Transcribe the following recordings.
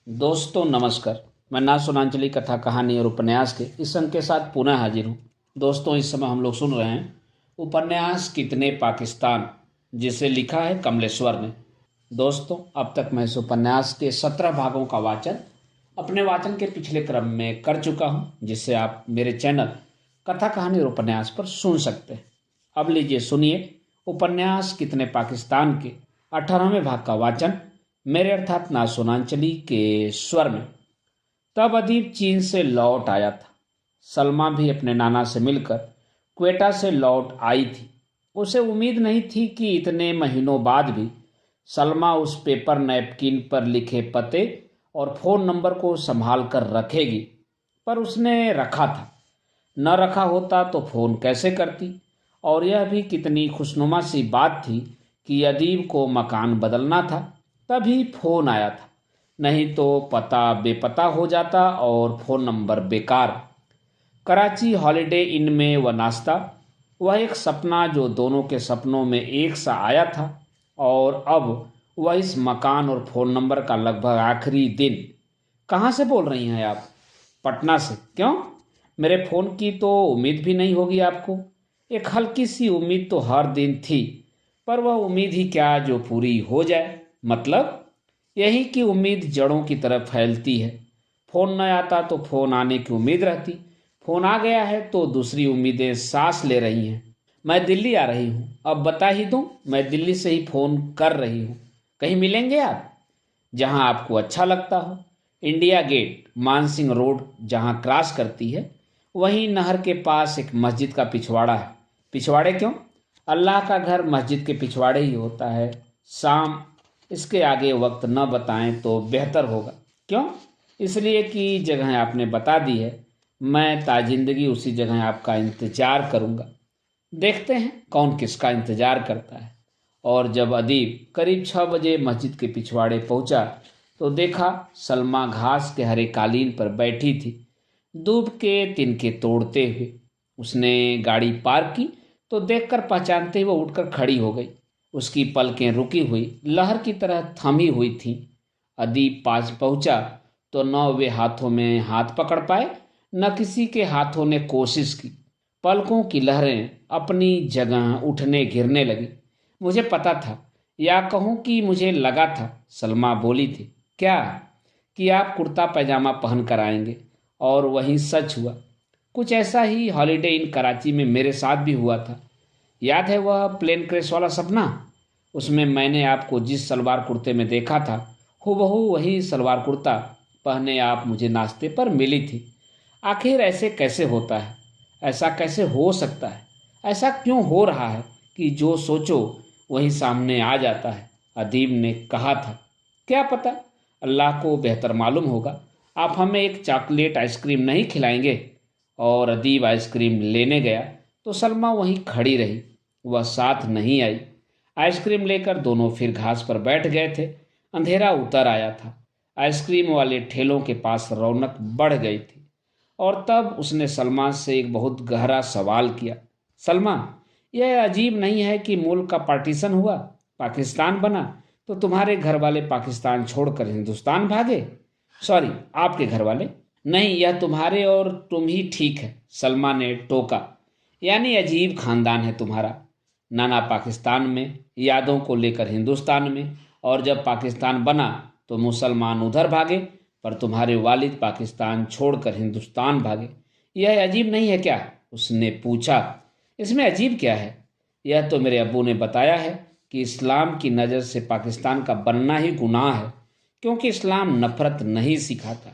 दोस्तों नमस्कार। मैं ना सुनांचली कथा कहानी और उपन्यास के इस अंक के साथ पुनः हाजिर हूँ। दोस्तों इस समय हम लोग सुन रहे हैं उपन्यास कितने पाकिस्तान, जिसे लिखा है कमलेश्वर ने। दोस्तों अब तक मैं इस उपन्यास के 17 भागों का वाचन अपने वाचन के पिछले क्रम में कर चुका हूँ, जिसे आप मेरे चैनल कथा कहानी और उपन्यास पर सुन सकते हैं। अब लीजिए सुनिए उपन्यास कितने पाकिस्तान के 18वें भाग का वाचन मेरे अर्थात ना सोनांचली के स्वर में। तब अदीब चीन से लौट आया था। सलमा भी अपने नाना से मिलकर क्वेटा से लौट आई थी। उसे उम्मीद नहीं थी कि इतने महीनों बाद भी सलमा उस पेपर नैपकिन पर लिखे पते और फ़ोन नंबर को संभाल कर रखेगी, पर उसने रखा था। न रखा होता तो फ़ोन कैसे करती। और यह भी कितनी खुशनुमा सी बात थी कि अदीब को मकान बदलना था, तभी फ़ोन आया था। नहीं तो पता बेपता हो जाता और फ़ोन नंबर बेकार। कराची हॉलिडे इन में वह नाश्ता, वह एक सपना जो दोनों के सपनों में एक सा आया था, और अब वह इस मकान और फ़ोन नंबर का लगभग आखिरी दिन। कहाँ से बोल रही हैं आप? पटना से। क्यों? मेरे फ़ोन की तो उम्मीद भी नहीं होगी आपको। एक हल्की सी उम्मीद तो हर दिन थी, पर वह उम्मीद ही क्या जो पूरी हो जाए। मतलब यही कि उम्मीद जड़ों की तरफ फैलती है। फ़ोन न आता तो फ़ोन आने की उम्मीद रहती। फ़ोन आ गया है तो दूसरी उम्मीदें सांस ले रही हैं। मैं दिल्ली आ रही हूँ, अब बता ही दूँ, मैं दिल्ली से ही फ़ोन कर रही हूँ। कहीं मिलेंगे आप? जहाँ आपको अच्छा लगता हो। इंडिया गेट, मानसिंह रोड जहाँ क्रॉस करती है, वहीं नहर के पास एक मस्जिद का पिछवाड़ा है। पिछवाड़े क्यों? अल्लाह का घर मस्जिद के पिछवाड़े ही होता है। शाम, इसके आगे वक्त न बताएं तो बेहतर होगा। क्यों? इसलिए कि जगह आपने बता दी है, मैं ताजिंदगी उसी जगह आपका इंतजार करूंगा। देखते हैं कौन किसका इंतजार करता है। और जब अदीब करीब 6 बजे मस्जिद के पिछवाड़े पहुंचा तो देखा सलमा घास के हरे कालीन पर बैठी थी, दूब के तिनके तोड़ते हुए। उसने गाड़ी पार्क की तो देखकर पहचानते हुए उठकर खड़ी हो गई। उसकी पलकें रुकी हुई लहर की तरह थमी हुई थीं। अदीब पास पहुंचा तो न वे हाथों में हाथ पकड़ पाए, न किसी के हाथों ने कोशिश की। पलकों की लहरें अपनी जगह उठने गिरने लगी। मुझे पता था, या कहूँ कि मुझे लगा था, सलमा बोली थी। क्या? कि आप कुर्ता पैजामा पहन कर आएंगे। और वही सच हुआ। कुछ ऐसा ही हॉलिडे इन कराची में मेरे साथ भी हुआ था। याद है वह प्लेन क्रैश वाला सपना? उसमें मैंने आपको जिस सलवार कुर्ते में देखा था, हूबहू वही सलवार कुर्ता पहने आप मुझे नाश्ते पर मिली थी। आखिर ऐसे कैसे होता है? ऐसा कैसे हो सकता है? ऐसा क्यों हो रहा है कि जो सोचो वही सामने आ जाता है? अदीब ने कहा था। क्या पता, अल्लाह को बेहतर मालूम होगा। आप हमें एक चॉकलेट आइसक्रीम नहीं खिलाएंगे? और अदीब आइसक्रीम लेने गया तो सलमा वहीं खड़ी रही। वह साथ नहीं आई। आइसक्रीम लेकर दोनों फिर घास पर बैठ गए थे। अंधेरा उतर आया था। आइसक्रीम वाले ठेलों के पास रौनक बढ़ गई थी। और तब उसने सलमा से एक बहुत गहरा सवाल किया। सलमा, यह अजीब नहीं है कि मुल्क का पार्टीशन हुआ, पाकिस्तान बना, तो तुम्हारे घर वाले पाकिस्तान छोड़कर हिंदुस्तान भागे? सॉरी, आपके घर वाले नहीं, यह तुम्हारे और तुम ही ठीक है, सलमा ने टोका। यानी अजीब खानदान है तुम्हारा। नाना पाकिस्तान में, यादों को लेकर हिंदुस्तान में, और जब पाकिस्तान बना तो मुसलमान उधर भागे, पर तुम्हारे वालिद पाकिस्तान छोड़कर हिंदुस्तान भागे। यह अजीब नहीं है क्या? उसने पूछा। इसमें अजीब क्या है? यह तो मेरे अब्बू ने बताया है कि इस्लाम की नज़र से पाकिस्तान का बनना ही गुनाह है, क्योंकि इस्लाम नफरत नहीं सिखाता।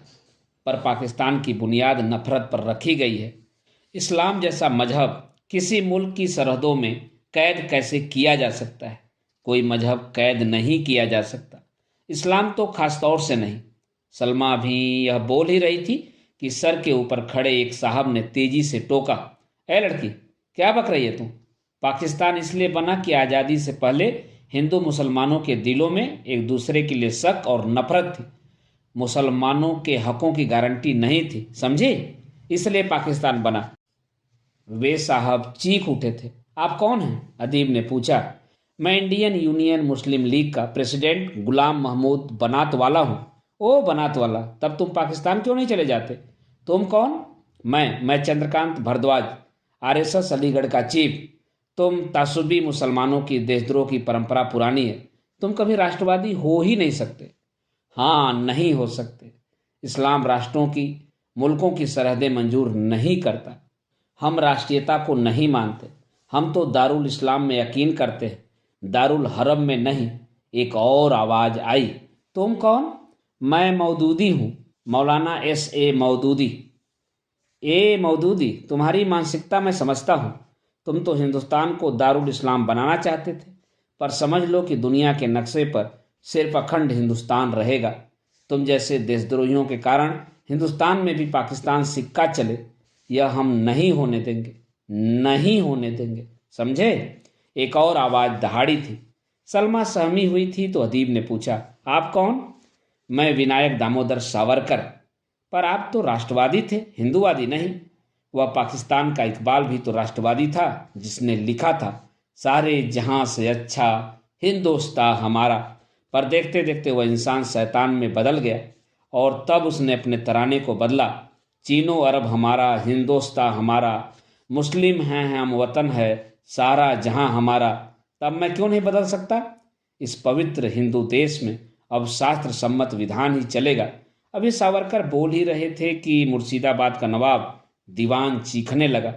पर पाकिस्तान की बुनियाद नफरत पर रखी गई है। इस्लाम जैसा मजहब किसी मुल्क की सरहदों में कैद कैसे किया जा सकता है? कोई मजहब कैद नहीं किया जा सकता, इस्लाम तो खास तौर से नहीं। सलमा भी यह बोल ही रही थी कि सर के ऊपर खड़े एक साहब ने तेजी से टोका। ए लड़की, क्या बक रही है तू? पाकिस्तान इसलिए बना कि आज़ादी से पहले हिंदू मुसलमानों के दिलों में एक दूसरे के लिए शक और नफरत थी। मुसलमानों के हकों की गारंटी नहीं थी, समझे? इसलिए पाकिस्तान बना। वे साहब चीख उठे थे। आप कौन हैं? अदीब ने पूछा। मैं इंडियन यूनियन मुस्लिम लीग का प्रेसिडेंट गुलाम महमूद बनात वाला हूँ, ओ बनात वाला, तब तुम पाकिस्तान क्यों नहीं चले जाते? तुम कौन? मैं चंद्रकांत भारद्वाज, आरएसएस अलीगढ़ का चीफ। तुम तासुबी मुसलमानों की देशद्रोह की परंपरा पुरानी है। तुम कभी राष्ट्रवादी हो ही नहीं सकते। हाँ, नहीं हो सकते। इस्लाम राष्ट्रों की, मुल्कों की सरहदें मंजूर नहीं करता। हम राष्ट्रीयता को नहीं मानते। हम तो दारुल इस्लाम में यकीन करते हैं, दारुल हरम में नहीं। एक और आवाज आई। तुम कौन? मैं मौदूदी हूँ, मौलाना S.A. मौदूदी। मौदूदी, तुम्हारी मानसिकता मैं समझता हूँ। तुम तो हिंदुस्तान को दारुल इस्लाम बनाना चाहते थे, पर समझ लो कि दुनिया के नक्शे पर सिर्फ अखंड हिंदुस्तान रहेगा। तुम जैसे देशद्रोहियों के कारण हिंदुस्तान में भी पाकिस्तान सिक्का चले, यह हम नहीं होने देंगे, नहीं होने देंगे, समझे? एक और आवाज दहाड़ी थी। सलमा सहमी हुई थी तो अदीब ने पूछा, आप कौन? मैं विनायक दामोदर सावरकर। पर आप तो राष्ट्रवादी थे, हिंदूवादी नहीं। वह पाकिस्तान का इकबाल भी तो राष्ट्रवादी था, जिसने लिखा था, सारे जहां से अच्छा हिंदोस्तां हमारा। पर देखते देखते वह इंसान शैतान में बदल गया और तब उसने अपने तराने को बदला, चीनो अरब हमारा, हिंदोस्तां हमारा, मुस्लिम हैं हम, वतन है सारा जहां हमारा। तब मैं क्यों नहीं बदल सकता? इस पवित्र हिंदू देश में अब शास्त्र सम्मत विधान ही चलेगा। अभी सावरकर बोल ही रहे थे कि मुर्शिदाबाद का नवाब दीवान चीखने लगा,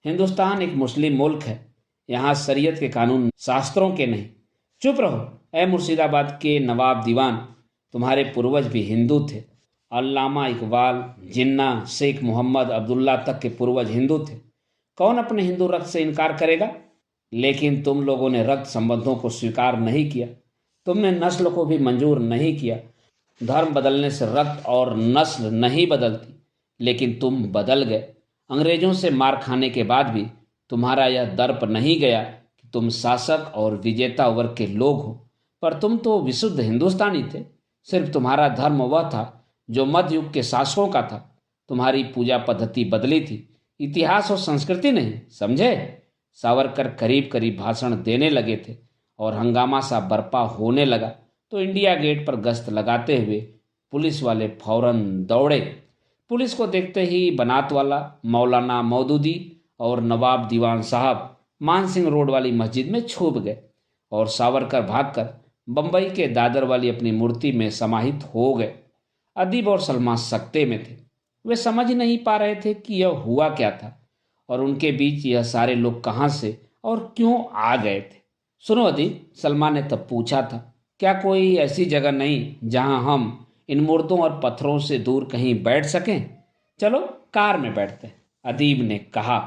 हिंदुस्तान एक मुस्लिम मुल्क है, यहाँ शरीयत के कानून शास्त्रों के नहीं। चुप रहो ए मुर्शिदाबाद के नवाब दीवान, तुम्हारे पूर्वज भी हिंदू थे। अल्लामा इकबाल, जिन्ना, शेख मोहम्मद अब्दुल्ला तक के पूर्वज हिंदू थे। कौन अपने हिंदू रक्त से इनकार करेगा? लेकिन तुम लोगों ने रक्त संबंधों को स्वीकार नहीं किया। तुमने नस्ल को भी मंजूर नहीं किया। धर्म बदलने से रक्त और नस्ल नहीं बदलती, लेकिन तुम बदल गए। अंग्रेजों से मार खाने के बाद भी तुम्हारा यह दर्प नहीं गया कि तुम शासक और विजेता वर्ग के लोग हो। पर तुम तो विशुद्ध हिंदुस्तानी थे। सिर्फ तुम्हारा धर्म वह था जो मध्य युग के शासकों का था। तुम्हारी पूजा पद्धति बदली थी, इतिहास और संस्कृति नहीं, समझे? सावरकर करीब करीब भाषण देने लगे थे और हंगामा सा बर्पा होने लगा तो इंडिया गेट पर गश्त लगाते हुए पुलिस वाले फौरन दौड़े। पुलिस को देखते ही बनात वाला, मौलाना मौदूदी और नवाब दीवान साहब मानसिंह रोड वाली मस्जिद में छुप गए और सावरकर भागकर बंबई के दादर वाली अपनी मूर्ति में समाहित हो गए। अदीब और सलमा सकते में थे। वे समझ नहीं पा रहे थे कि यह हुआ क्या था और उनके बीच यह सारे लोग कहाँ से और क्यों आ गए थे। सुनो अदीब, सलमा ने तब पूछा था, क्या कोई ऐसी जगह नहीं जहां हम इन मुर्दों और पत्थरों से दूर कहीं बैठ सकें? चलो कार में बैठते हैं, अदीब ने कहा।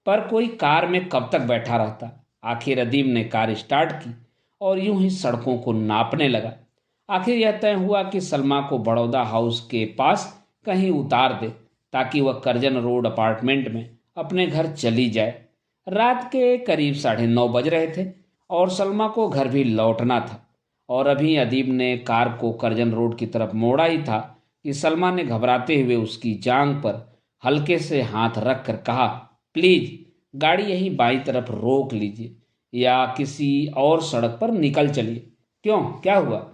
पर कोई कार में कब तक बैठा रहता? आखिर अदीब ने कार स्टार्ट की और यूं ही सड़कों को नापने लगा। आखिर यह तय हुआ कि सलमा को बड़ौदा हाउस के पास कहीं उतार दे ताकि वह करजन रोड अपार्टमेंट में अपने घर चली जाए। रात के करीब 9:30 बज रहे थे और सलमा को घर भी लौटना था और अभी अदीब ने कार को करजन रोड की तरफ मोड़ा ही था कि सलमा ने घबराते हुए उसकी जांघ पर हल्के से हाथ रख कर कहा, प्लीज गाड़ी यहीं बाईं तरफ रोक लीजिए या किसी और सड़क पर निकल चलिए। क्यों, क्या हुआ?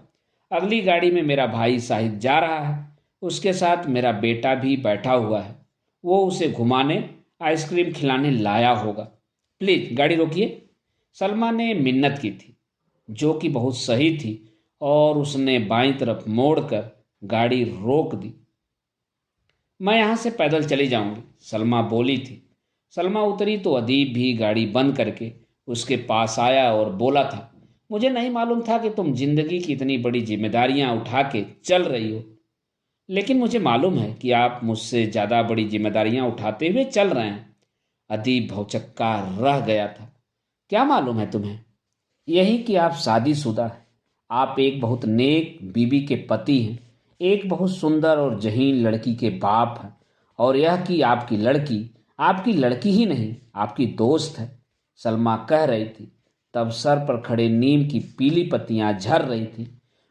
अगली गाड़ी में मेरा भाई साहिद जा रहा है, उसके साथ मेरा बेटा भी बैठा हुआ है। वो उसे घुमाने, आइसक्रीम खिलाने लाया होगा। प्लीज गाड़ी रोकिए। सलमा ने मिन्नत की थी, जो कि बहुत सही थी, और उसने बाईं तरफ मोड़कर गाड़ी रोक दी। मैं यहां से पैदल चली जाऊंगी, सलमा बोली थी। सलमा उतरी तो अदीब भी गाड़ी बंद करके उसके पास आया और बोला था, मुझे नहीं मालूम था कि तुम जिंदगी की इतनी बड़ी जिम्मेदारियां उठा के चल रही हो, लेकिन मुझे मालूम है कि आप मुझसे ज़्यादा बड़ी जिम्मेदारियां उठाते हुए चल रहे हैं। अदीब भौचक्का रह गया था। क्या मालूम है तुम्हें? यही कि आप शादीशुदा हैं, आप एक बहुत नेक बीबी के पति हैं, एक बहुत सुंदर और जहीन लड़की के बाप हैं, और यह कि आपकी लड़की ही नहीं, आपकी दोस्त है, सलमा कह रही थी। तब सर पर खड़े नीम की पीली पत्तियां झर रही थीं।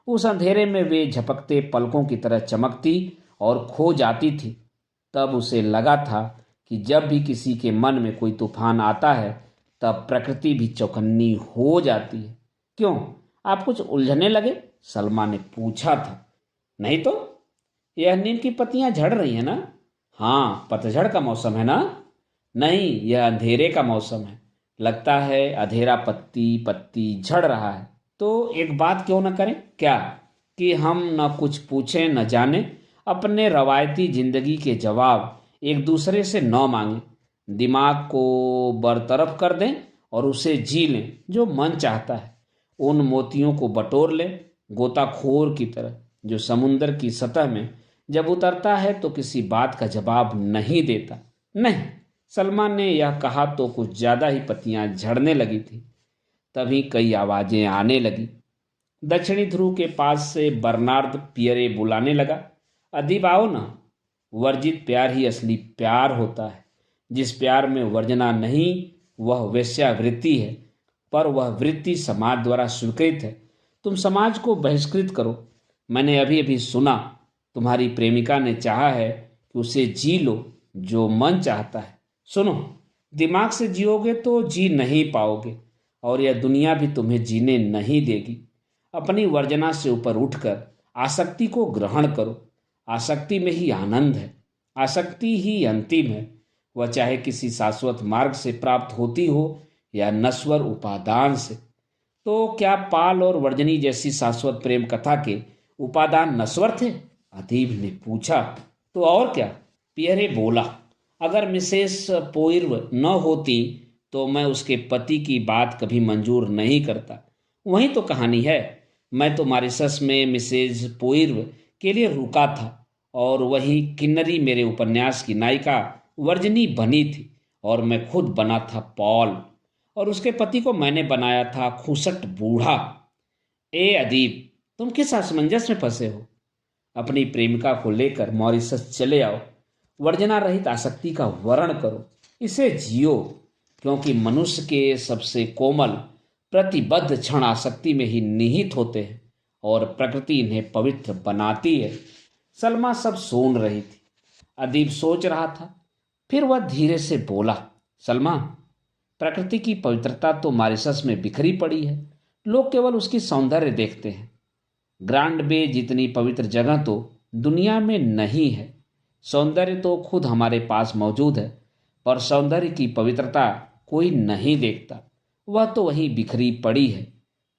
उस अंधेरे में वे झपकते पलकों की तरह चमकती और खो जाती थी। तब उसे लगा था कि जब भी किसी के मन में कोई तूफान आता है तब प्रकृति भी चौकन्नी हो जाती है। क्यों, आप कुछ उलझने लगे? सलमा ने पूछा था। नहीं तो, यह नीम की पत्तियां झड़ रही है ना। हाँ, पतझड़ का मौसम है ना। नहीं, यह अंधेरे का मौसम है। लगता है अंधेरा पत्ती पत्ती झड़ रहा है। तो एक बात क्यों न करें क्या, कि हम न कुछ पूछें न जाने, अपने रवायती जिंदगी के जवाब एक दूसरे से न मांगें, दिमाग को बरतरफ कर दें और उसे जी लें जो मन चाहता है। उन मोतियों को बटोर लें, गोताखोर की तरह, जो समुंदर की सतह में जब उतरता है तो किसी बात का जवाब नहीं देता। नहीं, सलमान ने यह कहा तो कुछ ज्यादा ही पत्तियां झड़ने लगी थी। तभी कई आवाजें आने लगी। दक्षिणी ध्रुव के पास से बर्नार्ड पियरे बुलाने लगा, अदीब आओ ना। वर्जित प्यार ही असली प्यार होता है। जिस प्यार में वर्जना नहीं वह वेश्यावृत्ति है, पर वह वृत्ति समाज द्वारा स्वीकृत है। तुम समाज को बहिष्कृत करो। मैंने अभी अभी सुना तुम्हारी प्रेमिका ने चाहा है कि उसे जी लो जो मन चाहता है। सुनो, दिमाग से जियोगे तो जी नहीं पाओगे और यह दुनिया भी तुम्हें जीने नहीं देगी। अपनी वर्जना से ऊपर उठकर आसक्ति को ग्रहण करो। आसक्ति में ही आनंद है। आसक्ति ही अंतिम है। वह चाहे किसी शाश्वत मार्ग से प्राप्त होती हो या नश्वर उपादान से। तो क्या पाल और वर्जनी जैसी शाश्वत प्रेम कथा के उपादान नश्वर थे? अदीब ने पूछा। तो और क्या, पियरे बोला। अगर मिसेस पोइर्व न होती तो मैं उसके पति की बात कभी मंजूर नहीं करता। वही तो कहानी है। मैं तो मॉरिशस में मिसेज पोइर्व के लिए रुका था और वही किन्नरी मेरे उपन्यास की नायिका वर्जनी बनी थी और मैं खुद बना था पॉल और उसके पति को मैंने बनाया था खूसट बूढ़ा। ए अदीब, तुम किस असमंजस में फंसे हो? अपनी प्रेमिका को लेकर मॉरिशस चले आओ। वर्जना रहित आसक्ति का वर्ण करो, इसे जियो, क्योंकि मनुष्य के सबसे कोमल प्रतिबद्ध क्षण आसक्ति में ही निहित होते हैं और प्रकृति इन्हें पवित्र बनाती है। सलमा सब सुन रही थी। अदीब सोच रहा था। फिर वह धीरे से बोला, सलमा, प्रकृति की पवित्रता तो मॉरिशस में बिखरी पड़ी है। लोग केवल उसकी सौंदर्य देखते हैं। ग्रांड बे जितनी पवित्र जगह तो दुनिया में नहीं है। सौंदर्य तो खुद हमारे पास मौजूद है, पर सौंदर्य की पवित्रता कोई नहीं देखता। वह तो वहीं बिखरी पड़ी है,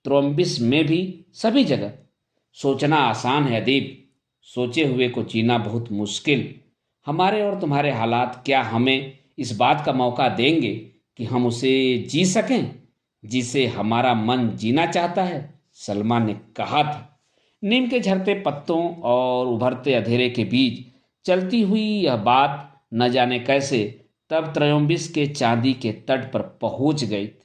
त्रोम्बिस में भी, सभी जगह। सोचना आसान है अदीब, सोचे हुए को जीना बहुत मुश्किल। हमारे और तुम्हारे हालात क्या हमें इस बात का मौका देंगे कि हम उसे जी सकें जिसे हमारा मन जीना चाहता है? सलमा ने कहा था। नीम के झरते पत्तों और उभरते अंधेरे के बीच चलती हुई यह बात न जाने कैसे तब त्रयोम्बिस के चांदी के तट पर पहुंच गई थी।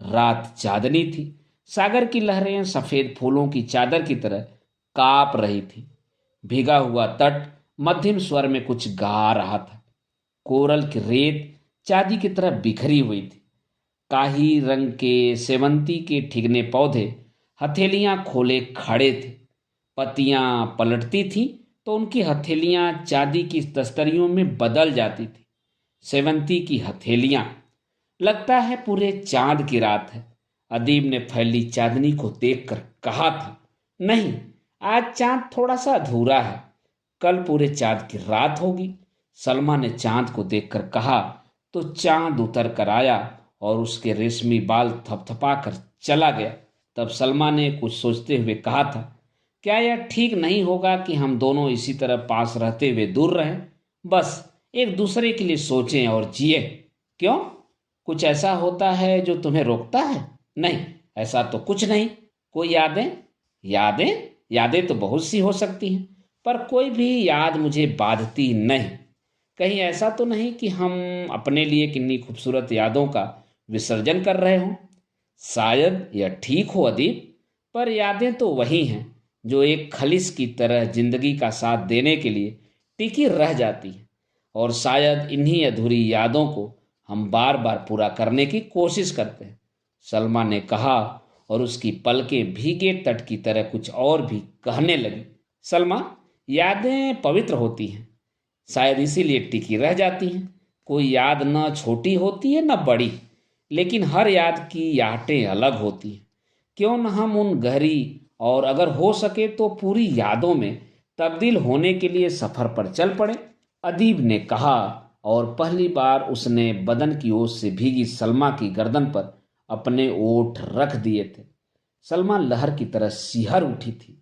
रात चांदनी थी। सागर की लहरें सफेद फूलों की चादर की तरह कांप रही थी। भीगा हुआ तट मध्यम स्वर में कुछ गा रहा था। कोरल की रेत चांदी की तरह बिखरी हुई थी। काही रंग के सेवंती के ठिगने पौधे हथेलियां खोले खड़े थे। पत्तियां पलटती थीं तो उनकी हथेलियां चांदी की तस्तरियों में बदल जाती थी। सेवंती की हथेलियां, लगता है पूरे चांद की रात है। अदीब ने फैली चांदनी को देखकर कहा था, नहीं, आज चांद थोड़ा सा अधूरा है, कल पूरे चांद की रात होगी। सलमा ने चांद को देखकर कहा तो चांद उतर कर आया और उसके रेशमी बाल थपथपा कर चला गया। तब सलमा ने कुछ सोचते हुए कहा था, क्या यह ठीक नहीं होगा कि हम दोनों इसी तरह पास रहते हुए दूर रहें? बस एक दूसरे के लिए सोचें और जिए। क्यों, कुछ ऐसा होता है जो तुम्हें रोकता है? नहीं, ऐसा तो कुछ नहीं। कोई यादें? यादें यादें तो बहुत सी हो सकती हैं, पर कोई भी याद मुझे बांधती नहीं। कहीं ऐसा तो नहीं कि हम अपने लिए किन्नी खूबसूरत यादों का विसर्जन कर रहे हों? शायद यह ठीक हो अदीब, पर यादें तो वही हैं जो एक खलिश की तरह जिंदगी का साथ देने के लिए टिकी रह जाती हैं। और शायद इन्हीं अधूरी यादों को हम बार बार पूरा करने की कोशिश करते हैं। सलमा ने कहा और उसकी पलकें भीगे तट की तरह कुछ और भी कहने लगी। सलमा, यादें पवित्र होती हैं, शायद इसीलिए टिकी रह जाती हैं। कोई याद न छोटी होती है न बड़ी, लेकिन हर याद की यादें अलग होती हैं। क्यों न हम उन गहरी और अगर हो सके तो पूरी यादों में तब्दील होने के लिए सफर पर चल पड़े, अदीब ने कहा। और पहली बार उसने बदन की ओर से भीगी सलमा की गर्दन पर अपने ओठ रख दिए थे। सलमा लहर की तरह सिहर उठी थी।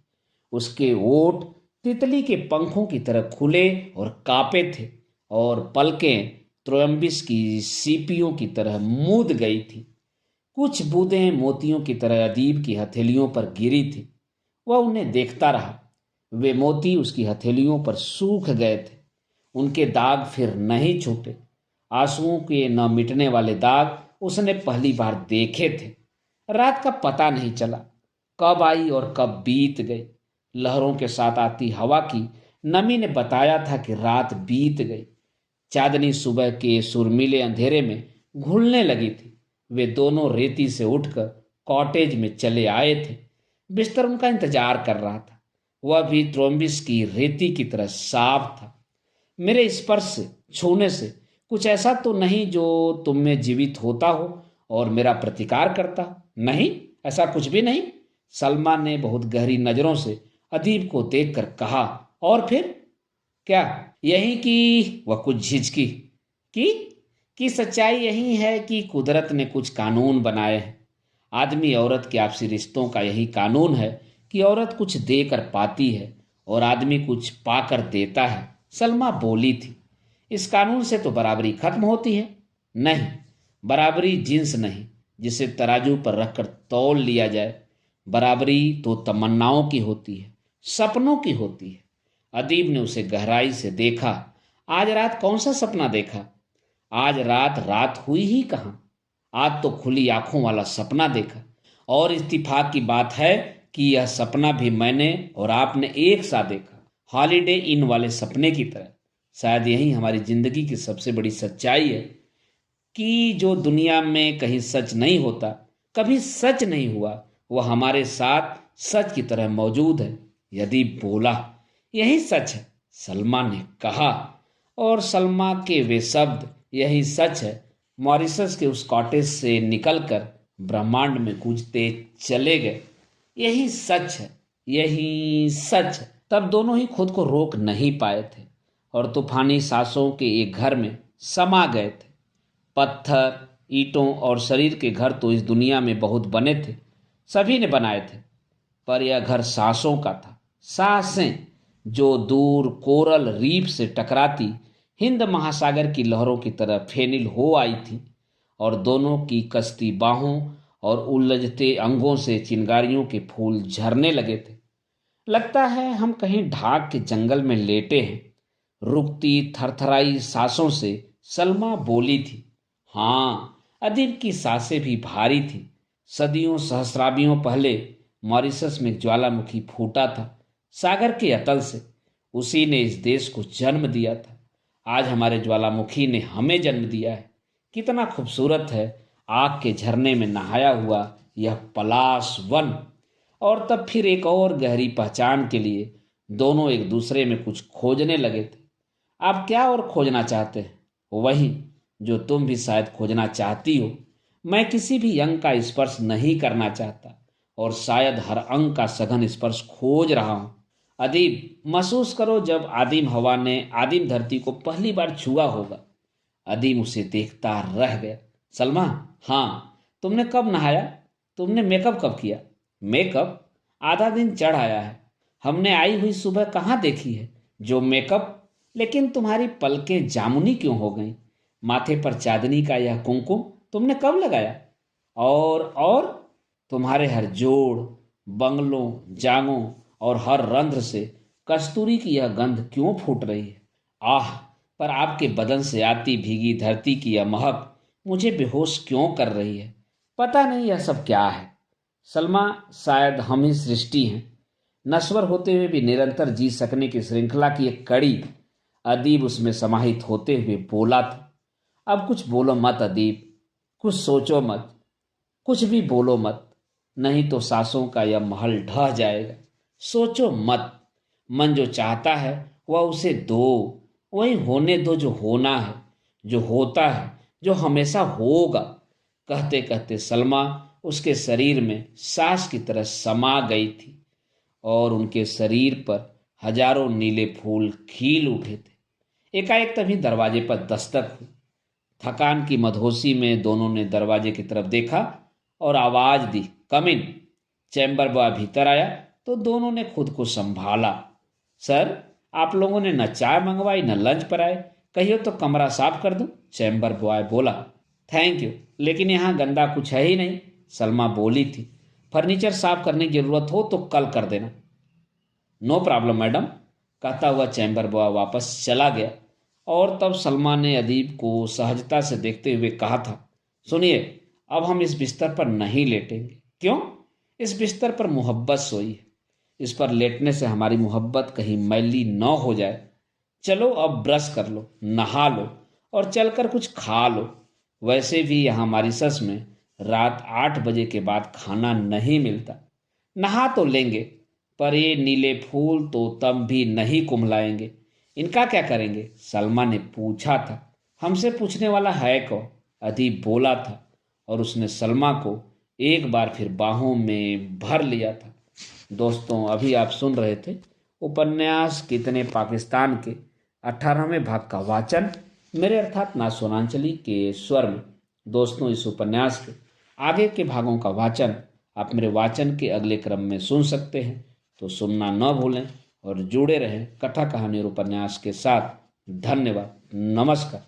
उसके ओठ तितली के पंखों की तरह खुले और कांपे थे और पलकें त्रोयम्बिस की सीपियों की तरह मूद गई थी। कुछ बूंदें मोतियों की तरह अदीब की हथेलियों पर गिरी थी। वह उन्हें देखता रहा। वे मोती उसकी हथेलियों पर सूख गए थे। उनके दाग फिर नहीं छूटे। आंसुओं के न मिटने वाले दाग उसने पहली बार देखे थे। रात का पता नहीं चला, कब आई और कब बीत गई। लहरों के साथ आती हवा की नमी ने बताया था कि रात बीत गई। चांदनी सुबह के सुरमीले अंधेरे में घुलने लगी थी। वे दोनों रेती से उठकर कॉटेज में चले आए थे। बिस्तर उनका इंतजार कर रहा था। वह भी त्रोम्बिस की रेती की तरह साफ था। मेरे स्पर्श से, छूने से कुछ ऐसा तो नहीं जो तुम में जीवित होता हो और मेरा प्रतिकार करता हो? नहीं, ऐसा कुछ भी नहीं। सलमा ने बहुत गहरी नजरों से अदीब को देखकर कहा। और फिर क्या? यही कि वह कुछ झिझकी कि सच्चाई यही है कि कुदरत ने कुछ कानून बनाए हैं। आदमी औरत के आपसी रिश्तों का यही कानून है कि औरत कुछ देकर पाती है और आदमी कुछ पाकर देता है। सलमा बोली थी। इस कानून से तो बराबरी खत्म होती है। नहीं, बराबरी जिन्स नहीं जिसे तराजू पर रखकर तौल लिया जाए। बराबरी तो तमन्नाओं की होती है, सपनों की होती है। अदीब ने उसे गहराई से देखा। आज रात कौन सा सपना देखा? आज रात रात हुई ही कहाँ। आज तो खुली आंखों वाला सपना देखा। और इत्तेफाक की बात है कि यह सपना भी मैंने और आपने एक साथ देखा, हॉलीडे इन वाले सपने की तरह। शायद यही हमारी जिंदगी की सबसे बड़ी सच्चाई है कि जो दुनिया में कहीं सच नहीं होता, कभी सच नहीं हुआ, वह हमारे साथ सच की तरह मौजूद है। यदि बोला, यही सच है, सलमा ने कहा। और सलमा के वे शब्द, यही सच है, मॉरिशस के उस कॉटेज से निकलकर ब्रह्मांड में गूंजते चले गए। यही सच है, यही सच है। तब दोनों ही खुद को रोक नहीं पाए थे और तूफानी सांसों के एक घर में समा गए थे। पत्थर, ईंटों और शरीर के घर तो इस दुनिया में बहुत बने थे, सभी ने बनाए थे। पर यह घर सांसों का था। सांसें जो दूर कोरल रीफ से टकराती हिंद महासागर की लहरों की तरह फेनिल हो आई थी और दोनों की कश्ती बाहों और उलझते अंगों से चिंगारियों के फूल झरने लगे थे। लगता है हम कहीं ढाक के जंगल में लेटे हैं। रुकती थरथराई सांसों से सलमा बोली थी। हाँ, अदीब की सांसें भी भारी थी। सदियों सहस्राब्दियों पहले मॉरिशस में एक ज्वालामुखी फूटा था, सागर के अतल से। उसी ने इस देश को जन्म दिया था। आज हमारे ज्वालामुखी ने हमें जन्म दिया है। कितना खूबसूरत है आग के झरने में नहाया हुआ यह पलाश वन। और तब फिर एक और गहरी पहचान के लिए दोनों एक दूसरे में कुछ खोजने लगे थे। आप क्या और खोजना चाहते हैं? वही जो तुम भी शायद खोजना चाहती हो। मैं किसी भी अंग का स्पर्श नहीं करना चाहता और शायद हर अंग का सघन स्पर्श खोज रहा हूं। अदीब, महसूस करो जब आदिम हवा ने आदिम धरती को पहली बार छुआ होगा। अदीम उसे देखता रह गया। सलमा, हाँ, तुमने कब नहाया? तुमने मेकअप कब किया? मेकअप? आधा दिन चढ़ आया है। हमने आई हुई सुबह कहाँ देखी है जो मेकअप? लेकिन तुम्हारी पलकें जामुनी क्यों हो गईं? माथे पर चांदनी का यह कुमकुम तुमने कब लगाया? और तुम्हारे हर जोड़, बंगलों, जांघों और हर रंध्र से कस्तूरी की यह गंध क्यों फूट रही है? आह, पर आपके बदन से आती भीगी धरती की यह महक मुझे बेहोश क्यों कर रही है? पता नहीं यह सब क्या है। सलमा, शायद हम ही सृष्टि हैं, नश्वर होते हुए भी निरंतर जी सकने की श्रृंखला की एक कड़ी। अदीब उसमें समाहित होते हुए बोला था। अब कुछ बोलो मत अदीब, कुछ सोचो मत, कुछ भी बोलो मत, नहीं तो सांसों का यह महल ढह जाएगा। सोचो मत। मन जो चाहता है वह उसे दो। वही होने दो जो होना है, जो होता है, जो हमेशा होगा। कहते कहते सलमा उसके शरीर में सांस की तरह समा गई थी और उनके शरीर पर हजारों नीले फूल खिल उठे थे। एकाएक तभी दरवाजे पर दस्तक हुई। थकान की मदहोशी में दोनों ने दरवाजे की तरफ देखा और आवाज दी, कम इन। चैम्बर बॉय भीतर आया तो दोनों ने खुद को संभाला। सर, आप लोगों ने न चाय मंगवाई न लंच पर आए, कहियो तो कमरा साफ कर दूं। चैम्बर बॉय बोला। थैंक यू, लेकिन यहाँ गंदा कुछ है ही नहीं, सलमा बोली थी। फर्नीचर साफ करने की जरूरत हो तो कल कर देना। नो प्रॉब्लम मैडम, कहता हुआ चैम्बर बॉय वापस चला गया। और तब सलमा ने अदीब को सहजता से देखते हुए कहा था, सुनिए, अब हम इस बिस्तर पर नहीं लेटेंगे। क्यों? इस बिस्तर पर मोहब्बत सोई है। इस पर लेटने से हमारी मोहब्बत कहीं मैली न हो जाए। चलो अब ब्रश कर लो, नहा लो और चलकर कुछ खा लो। वैसे भी यहाँ मॉरिशस में रात 8 बजे के बाद खाना नहीं मिलता। नहा तो लेंगे, पर ये नीले फूल तो तब भी नहीं कुम्हलाएंगे। इनका क्या करेंगे? सलमा ने पूछा था। हमसे पूछने वाला है कौन? अदीब बोला था और उसने सलमा को एक बार फिर बाहों में भर लिया था। दोस्तों, अभी आप सुन रहे थे उपन्यास कितने पाकिस्तान के 18वें भाग का वाचन मेरे अर्थात ना सोनांचली के स्वर में। दोस्तों, इस उपन्यास के आगे के भागों का वाचन आप मेरे वाचन के अगले क्रम में सुन सकते हैं, तो सुनना न भूलें और जुड़े रहें कथा कहानी और उपन्यास के साथ। धन्यवाद। नमस्कार।